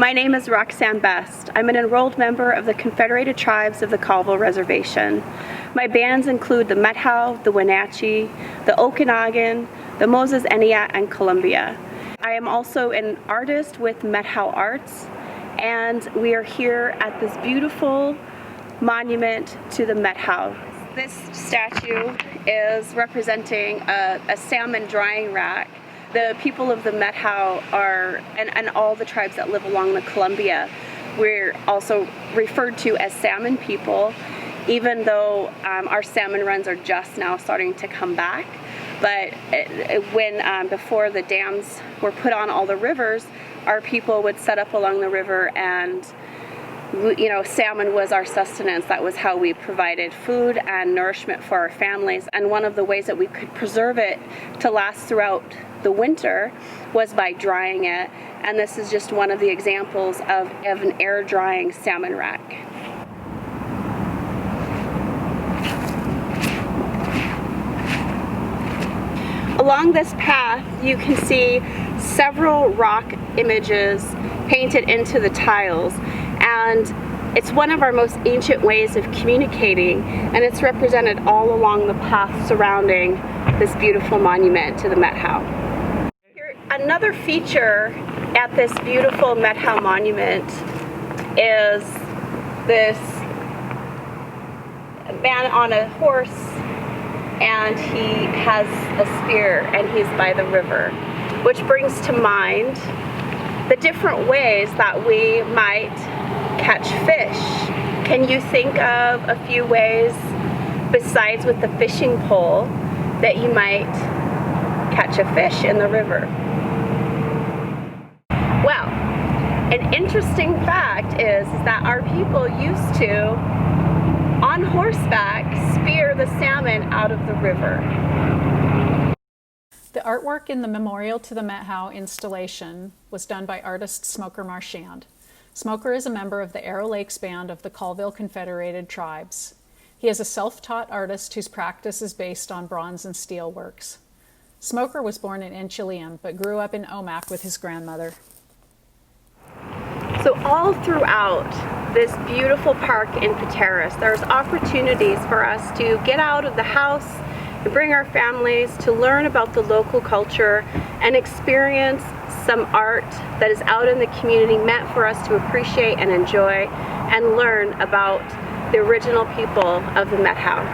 My name is Roxanne Best. I'm an enrolled member of the Confederated Tribes of the Colville Reservation. My bands include the Methow, the Wenatchee, the Okanagan, the Moses Eniat, and Columbia. I am also an artist with Methow Arts, and we are here at this beautiful monument to the Methow. This statue is representing a salmon drying rack. The people of the Methow and all the tribes that live along the Columbia, we're also referred to as salmon people, even though our salmon runs are just now starting to come back. But before the dams were put on all the rivers, our people would set up along the river, and salmon was our sustenance. That was how we provided food and nourishment for our families. And one of the ways that we could preserve it to last throughout the winter was by drying it. And this is just one of the examples of an air drying salmon rack. Along this path, you can see several rock images painted into the tiles, and it's one of our most ancient ways of communicating, and it's represented all along the path surrounding this beautiful monument to the Methow. Another feature at this beautiful Methow monument is this man on a horse, and he has a spear, and he's by the river, which brings to mind the different ways that we might catch fish. Can you think of a few ways besides with the fishing pole that you might catch a fish in the river? Well, an interesting fact is that our people used to, on horseback, spear the salmon out of the river. The artwork in the Memorial to the Methow installation was done by artist Smoker Marchand. Smoker is a member of the Arrow Lakes Band of the Colville Confederated Tribes. He is a self-taught artist whose practice is based on bronze and steel works. Smoker was born in Inchelium, but grew up in Omak with his grandmother. So all throughout this beautiful park in Pateros, there's opportunities for us to get out of the house and bring our families to learn about the local culture and experience some art that is out in the community meant for us to appreciate and enjoy and learn about the original people of the Methow.